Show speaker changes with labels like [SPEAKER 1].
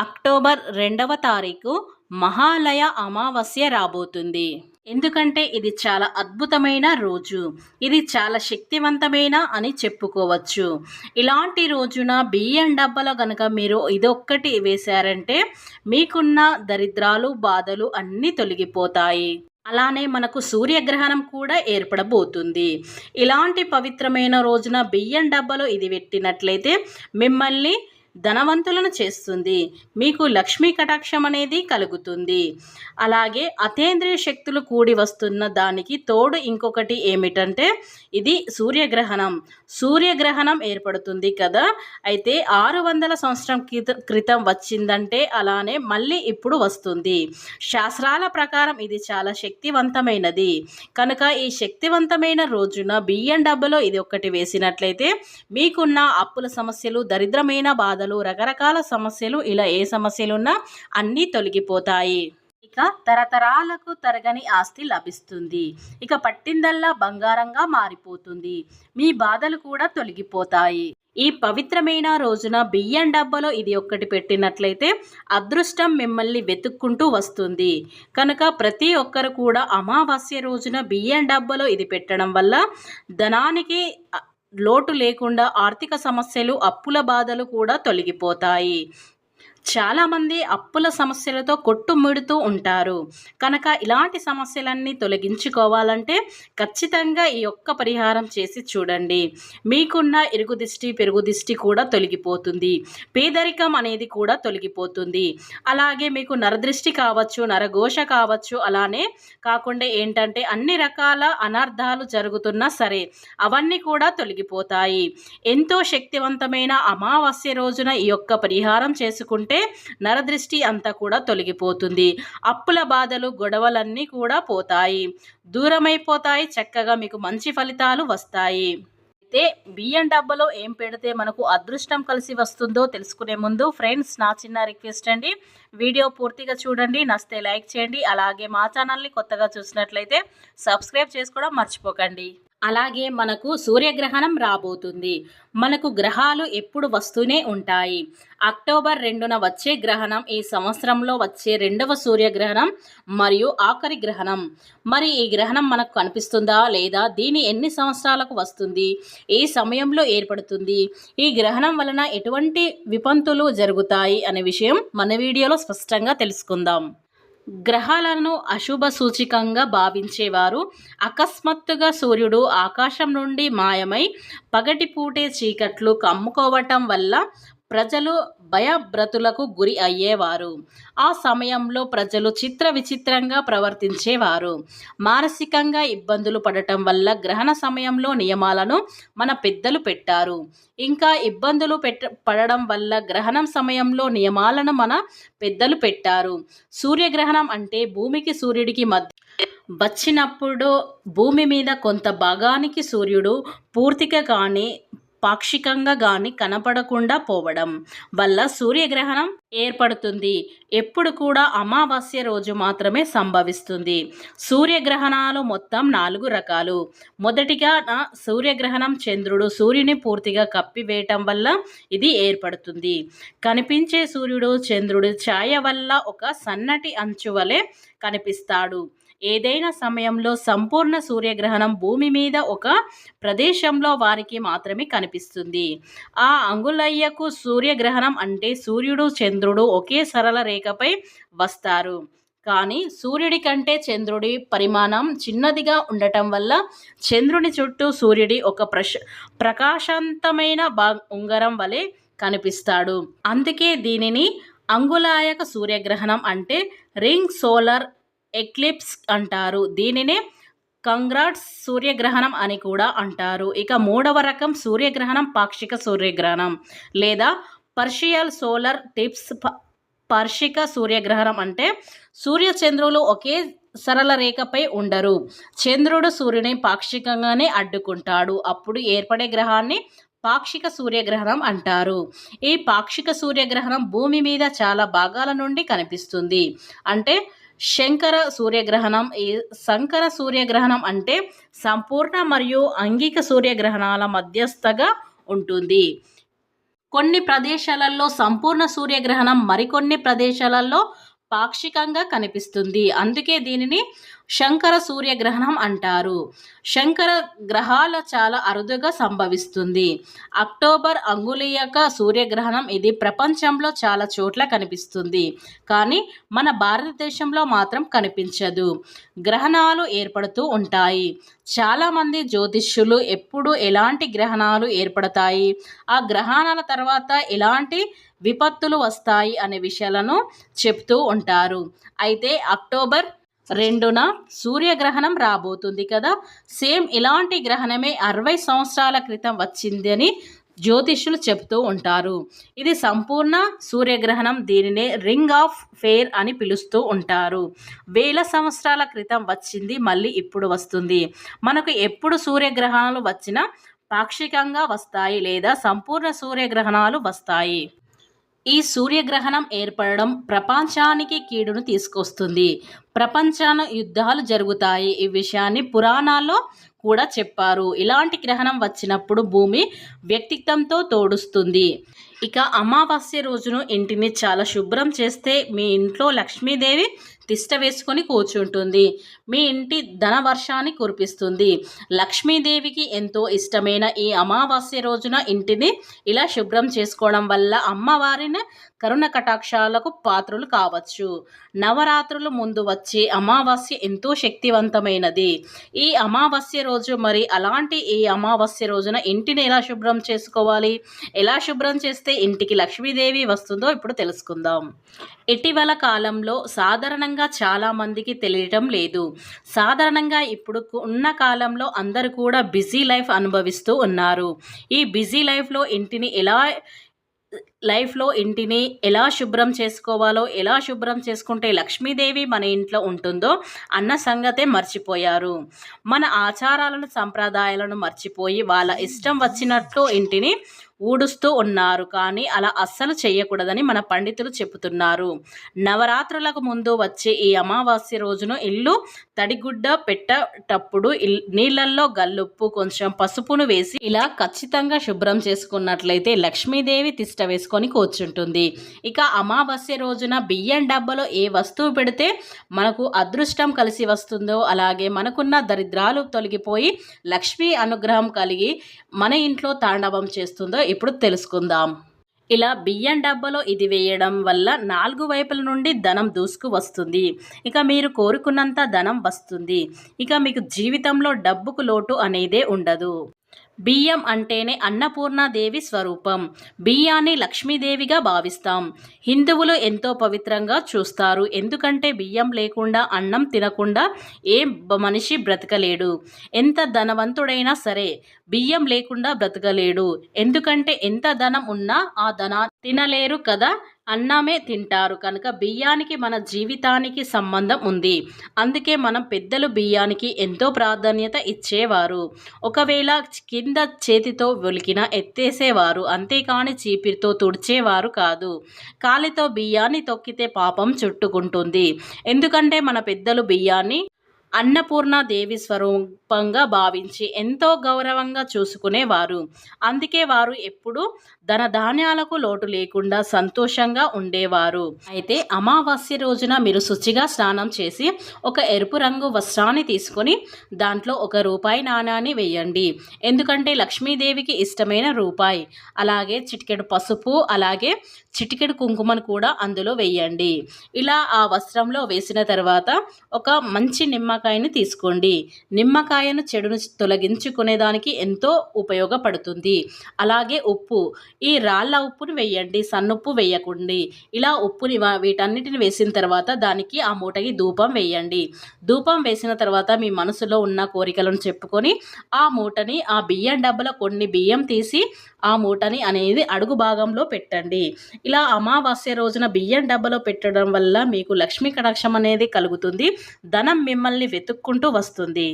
[SPEAKER 1] October 2వ తారీఖు మహాలయ అమావాస్య రాబోతుంది. ఎందుకంటే ఇది చాలా అద్భుతమైన రోజు. ఇది చాలా శక్తివంతమైన అని చెప్పుకోవచ్చు. ఇలాంటి రోజున బియ్యం డబ్బాలో గనక మీరు ఇదొక్కటి వేశారంటే మీకున్న దరిద్రాలు, బాధలు అన్నీ తొలగిపోతాయి. అలానే మనకు సూర్యగ్రహణం కూడా ఏర్పడబోతుంది. ఇలాంటి పవిత్రమైన రోజున బియ్యం డబ్బాలో ఇది పెట్టినట్లయితే మిమ్మల్ని ధనవంతులను చేస్తుంది. మీకు లక్ష్మీ కటాక్షం అనేది కలుగుతుంది. అలాగే అతీంద్రియ శక్తులు కూడి వస్తున్న దానికి తోడు ఇంకొకటి ఏమిటంటే ఇది సూర్యగ్రహణం ఏర్పడుతుంది కదా. అయితే 600 సంవత్సరం క్రితం వచ్చిందంటే అలానే మళ్ళీ ఇప్పుడు వస్తుంది. శాస్త్రాల ప్రకారం ఇది చాలా శక్తివంతమైనది కనుక ఈ శక్తివంతమైన రోజున బియ్యం డబ్బాలో ఇది ఒక్కటి వేసినట్లయితే మీకున్న అప్పుల సమస్యలు, దరిద్రమైన బాధలు, రకరకాల సమస్యలు, ఇలా ఏ సమస్యలున్నా అన్నీ తొలగిపోతాయి. ఇక తరతరాలకు తరగని ఆస్తి లభిస్తుంది. ఇక పట్టిందల్లా బంగారంగా మారిపోతుంది. మీ బాధలు కూడా తొలగిపోతాయి. ఈ పవిత్రమైన రోజున బియ్యం డబ్బాలో ఇది ఒక్కటి పెట్టినట్లయితే అదృష్టం మిమ్మల్ని వెతుక్కుంటూ వస్తుంది. కనుక ప్రతి ఒక్కరు కూడా అమావాస్య రోజున బియ్యం డబ్బాలో ఇది పెట్టడం వల్ల ధనానికి లోటు లేకుండా ఆర్థిక సమస్యలు, అప్పుల బాధలు కూడా తొలగిపోతాయి. చాలామంది అప్పుల సమస్యలతో కొట్టుమిడుతూ ఉంటారు. కనుక ఇలాంటి సమస్యలన్నీ తొలగించుకోవాలంటే ఖచ్చితంగా ఈ ఒక్క పరిహారం చేసి చూడండి. మీకున్న ఇరుగు దిష్టి, పెరుగు దిష్టి కూడా తొలగిపోతుంది. పేదరికం అనేది కూడా తొలగిపోతుంది. అలాగే మీకు నరదృష్టి కావచ్చు, నరఘోష కావచ్చు, అలానే కాకుండా ఏంటంటే అన్ని రకాల అనర్థాలు జరుగుతున్నా సరే అవన్నీ కూడా తొలగిపోతాయి. ఎంతో శక్తివంతమైన అమావాస్య రోజున ఈ యొక్క పరిహారం చేసుకుంటే నరదృష్టి అంతా కూడా తొలగిపోతుంది. అప్పుల బాధలు, గొడవలన్నీ కూడా పోతాయి, దూరమైపోతాయి. చక్కగా మీకు మంచి ఫలితాలు వస్తాయి. అయితే బియ్యం డబ్బాలో ఏం పెడితే మనకు అదృష్టం కలిసి వస్తుందో తెలుసుకునే ముందు ఫ్రెండ్స్ నా చిన్న రిక్వెస్ట్ అండి, వీడియో పూర్తిగా చూడండి, నచ్చితే లైక్ చేయండి. అలాగే మా ఛానల్ని కొత్తగా చూసినట్లయితే సబ్స్క్రైబ్ చేసుకోవడం మర్చిపోకండి. అలాగే మనకు సూర్యగ్రహణం రాబోతుంది. మనకు గ్రహాలు ఎప్పుడు వస్తూనే ఉంటాయి. అక్టోబర్ 2న వచ్చే గ్రహణం ఈ సంవత్సరంలో వచ్చే 2వ సూర్యగ్రహణం మరియు ఆఖరి గ్రహణం. మరి ఈ గ్రహణం మనకు కనిపిస్తుందా లేదా, దీని ఎన్ని సంవత్సరాలకు వస్తుంది, ఏ సమయంలో ఏర్పడుతుంది, ఈ గ్రహణం వలన ఎటువంటి విపంతులు జరుగుతాయి అనే విషయం మన వీడియోలో స్పష్టంగా తెలుసుకుందాం. గ్రహాలను అశుభ సూచికంగా భావించేవారు అకస్మాత్తుగా సూర్యుడు ఆకాశం నుండి మాయమై పగటిపూటే చీకట్లు కమ్ముకోవటం వల్ల ప్రజలు భయభ్రతులకు గురి అయ్యేవారు. ఆ సమయంలో ప్రజలు విచిత్రంగా ప్రవర్తించేవారు. మానసికంగా ఇబ్బందులు పడటం వల్ల గ్రహణ సమయంలో నియమాలను మన పెద్దలు పెట్టారు. ఇంకా ఇబ్బందులు పడడం వల్ల గ్రహణం సమయంలో నియమాలను మన పెద్దలు పెట్టారు. సూర్యగ్రహణం అంటే భూమికి సూర్యుడికి మధ్య వచ్చినప్పుడు భూమి మీద కొంత భాగానికి సూర్యుడు పూర్తిగా కానీ పాక్షికంగా కానీ కనపడకుండా పోవడం వల్ల సూర్యగ్రహణం ఏర్పడుతుంది. ఎప్పుడు కూడా అమావాస్య రోజు మాత్రమే సంభవిస్తుంది. సూర్యగ్రహణాలు మొత్తం 4 రకాలు. మొదటిగా సూర్యగ్రహణం చంద్రుడు సూర్యుని పూర్తిగా కప్పివేయటం వల్ల ఇది ఏర్పడుతుంది. కనిపించే సూర్యుడు చంద్రుడి ఛాయ వల్ల ఒక సన్నటి అంచు వలె కనిపిస్తాడు. ఏదైనా సమయంలో సంపూర్ణ సూర్యగ్రహణం భూమి మీద ఒక ప్రదేశంలో వారికి మాత్రమే కనిపిస్తుంది. ఆ అంగుళయ్యకు సూర్యగ్రహణం అంటే సూర్యుడు చంద్రుడు ఒకే సరళ రేఖపై వస్తారు. కానీ సూర్యుడి కంటే చంద్రుడి పరిమాణం చిన్నదిగా ఉండటం వల్ల చంద్రుని చుట్టూ సూర్యుడి ఒక ప్రకాశవంతమైన ఉంగరం వలె కనిపిస్తాడు. అందుకే దీనిని అంగుళాయక సూర్యగ్రహణం అంటే రింగ్ సోలార్ ఎక్లిప్స్ అంటారు. దీనినే కంగ్రాట్స్ సూర్యగ్రహణం అని కూడా అంటారు. ఇక 3వ రకం సూర్యగ్రహణం పాక్షిక సూర్యగ్రహణం లేదా పర్షియల్ సోలార్ టిప్స్. పాక్షిక సూర్యగ్రహణం అంటే సూర్య చంద్రులు ఒకే సరళ రేఖపై ఉండరు. చంద్రుడు సూర్యుని పాక్షికంగానే అడ్డుకుంటాడు. అప్పుడు ఏర్పడే గ్రహాన్ని పాక్షిక సూర్యగ్రహణం అంటారు. ఈ పాక్షిక సూర్యగ్రహణం భూమి మీద చాలా భాగాల నుండి కనిపిస్తుంది. అంటే శంకర సూర్యగ్రహణం. ఈ సంకర సూర్యగ్రహణం అంటే సంపూర్ణ మరియు అంగిక సూర్యగ్రహణాల మధ్యస్థగా ఉంటుంది. కొన్ని ప్రదేశాలలో సంపూర్ణ సూర్యగ్రహణం, మరికొన్ని ప్రదేశాలలో పాక్షికంగా కనిపిస్తుంది. అందుకే దీనిని శంకర సూర్యగ్రహణం అంటారు. శంకర గ్రహాలు చాలా అరుదుగా సంభవిస్తుంది. అక్టోబర్ అంగుళీయక సూర్యగ్రహణం ఇది ప్రపంచంలో చాలా చోట్ల కనిపిస్తుంది. కానీ మన భారతదేశంలో మాత్రం కనిపించదు. గ్రహణాలు ఏర్పడుతూ ఉంటాయి. చాలామంది జ్యోతిష్యులు ఎప్పుడు ఎలాంటి గ్రహణాలు ఏర్పడతాయి, ఆ గ్రహణాల తర్వాత ఎలాంటి విపత్తులు వస్తాయి అనే విషయాలను చెప్తూ ఉంటారు. అయితే అక్టోబర్ 2న సూర్యగ్రహణం రాబోతుంది కదా. సేమ్ ఇలాంటి గ్రహణమే 60 సంవత్సరాల క్రితం వచ్చిందని జ్యోతిష్యులు చెప్తూ ఉంటారు. ఇది సంపూర్ణ సూర్యగ్రహణం. దీనినే రింగ్ ఆఫ్ ఫైర్ అని పిలుస్తూ ఉంటారు. వేల సంవత్సరాల క్రితం వచ్చింది, మళ్ళీ ఇప్పుడు వస్తుంది. మనకు ఎప్పుడు సూర్యగ్రహణాలు వచ్చినా పాక్షికంగా వస్తాయి లేదా సంపూర్ణ సూర్యగ్రహణాలు వస్తాయి. ఈ సూర్యగ్రహణం ఏర్పడడం ప్రపంచానికి కీడును తీసుకొస్తుంది. ప్రపంచాన యుద్ధాలు జరుగుతాయి. ఈ విషయాన్ని పురాణాల్లో కూడా చెప్పారు. ఇలాంటి గ్రహణం వచ్చినప్పుడు భూమి వ్యక్తిత్వంతో తోడుస్తుంది. ఇక అమావాస్య రోజును ఇంటిని చాలా శుభ్రం చేస్తే మీ ఇంట్లో లక్ష్మీదేవి తిష్ట వేసుకొని కూర్చుంటుంది. మీ ఇంటి ధనవర్షాన్ని కురిపిస్తుంది. లక్ష్మీదేవికి ఎంతో ఇష్టమైన ఈ అమావాస్య రోజున ఇంటిని ఇలా శుభ్రం చేసుకోవడం వల్ల అమ్మవారిని కరుణ కటాక్షాలకు పాత్రలు కావచ్చు. నవరాత్రులు ముందు వచ్చే అమావాస్య ఎంతో శక్తివంతమైనది. ఈ అమావాస్య రోజు మరి అలాంటి ఈ అమావాస్య రోజున ఇంటిని ఎలా శుభ్రం చేసుకోవాలి, ఎలా శుభ్రం చేస్తే ఇంటికి లక్ష్మీదేవి వస్తుందో ఇప్పుడు తెలుసుకుందాం. ఇటీవల కాలంలో సాధారణంగా చాలామందికి తెలియటం లేదు. సాధారణంగా ఇప్పుడు ఉన్న కాలంలో అందరూ కూడా బిజీ లైఫ్ అనుభవిస్తూ ఉన్నారు. ఈ బిజీ లైఫ్లో ఇంటిని ఎలా శుభ్రం చేసుకోవాలో, ఎలా శుభ్రం చేసుకుంటే లక్ష్మీదేవి మన ఇంట్లో ఉంటుందో అన్న సంగతే మర్చిపోయారు. మన ఆచారాలను సంప్రదాయాలను మర్చిపోయి వాళ్ళ ఇష్టం వచ్చినట్లు ఇంటిని ఊడుస్తూ ఉన్నారు. కానీ అలా అస్సలు చేయకూడదని మన పండితులు చెబుతున్నారు. నవరాత్రులకు ముందు వచ్చే ఈ అమావాస్య రోజును ఇల్లు తడిగుడ్డ పెట్టేటప్పుడు నీళ్ళల్లో గల్లుప్పు, కొంచెం పసుపును వేసి ఇలా ఖచ్చితంగా శుభ్రం చేసుకున్నట్లయితే లక్ష్మీదేవి తిష్ట వేసుకొని కూర్చుంటుంది. ఇక అమావాస్య రోజున బియ్యం డబ్బాలో ఏ వస్తువు పెడితే మనకు అదృష్టం కలిసి వస్తుందో, అలాగే మనకున్న దరిద్రాలు తొలగిపోయి లక్ష్మీ అనుగ్రహం కలిగి మన ఇంట్లో తాండవం చేస్తుందో ఇప్పుడు తెలుసుకుందాం. ఇలా బియ్యం డబ్బాలో ఇది వేయడం వల్ల 4 వైపుల నుండి ధనం దూసుకు వస్తుంది. ఇక మీరు కోరుకున్నంత ధనం వస్తుంది. ఇక మీకు జీవితంలో డబ్బుకు లోటు అనేదే ఉండదు. బియ్యం అంటేనే అన్నపూర్ణాదేవి స్వరూపం. బియ్యాన్ని లక్ష్మీదేవిగా భావిస్తాం. హిందువులు ఎంతో పవిత్రంగా చూస్తారు. ఎందుకంటే బియ్యం లేకుండా, అన్నం తినకుండా ఏ మనిషి బ్రతకలేడు. ఎంత ధనవంతుడైనా సరే బియ్యం లేకుండా బ్రతకలేడు. ఎందుకంటే ఎంత ధనం ఉన్నా ఆ ధనం తినలేరు కదా, అన్నమే తింటారు. కనుక బియ్యానికి మన జీవితానికి సంబంధం ఉంది. అందుకే మనం పెద్దలు బియ్యానికి ఎంతో ప్రాధాన్యత ఇచ్చేవారు. ఒకవేళ కింద చేతితో ఒలికిన ఎత్తేసేవారు, అంతేకాని చీపిరితో తుడిచేవారు కాదు. కాలితో బియ్యాన్ని తొక్కితే పాపం చుట్టుకుంటుంది. ఎందుకంటే మన పెద్దలు బియ్యాన్ని అన్నపూర్ణాదేవి స్వరూపంగా భావించి ఎంతో గౌరవంగా చూసుకునేవారు. అందుకే వారు ఎప్పుడూ ధనధాన్యాలకు లోటు లేకుండా సంతోషంగా ఉండేవారు. అయితే అమావాస్య రోజున మీరు శుచిగా స్నానం చేసి ఒక ఎరుపు రంగు వస్త్రాన్ని తీసుకొని దాంట్లో ₹1 నాణాన్ని వేయండి. ఎందుకంటే లక్ష్మీదేవికి ఇష్టమైన రూపాయి. అలాగే చిటికెడు పసుపు, అలాగే చిటికెడు కుంకుమను కూడా అందులో వేయండి. ఇలా ఆ వస్త్రంలో వేసిన తర్వాత ఒక మంచి నిమ్మకాయని తీసుకోండి. నిమ్మకాయను చెడును తొలగించుకునేదానికి ఎంతో ఉపయోగపడుతుంది. అలాగే ఉప్పు, ఈ రాళ్ళ ఉప్పుని వేయండి, సన్నుప్పు వేయకండి. ఇలా ఉప్పుని వీటన్నిటిని వేసిన తర్వాత దానికి ఆ మూటకి ధూపం వేయండి. ధూపం వేసిన తర్వాత మీ మనసులో ఉన్న కోరికలను చెప్పుకొని ఆ మూటని ఆ బియ్యం డబ్బాలో కొన్ని బియ్యం తీసి ఆ మూటని అనేది అడుగు భాగంలో పెట్టండి. ఇలా అమావాస్య రోజున బియ్యం డబ్బాలో పెట్టడం వల్ల మీకు లక్ష్మీ కటాక్షం అనేది కలుగుతుంది. ధనం మిమ్మల్ని వెతుక్కుంటూ వస్తుంది.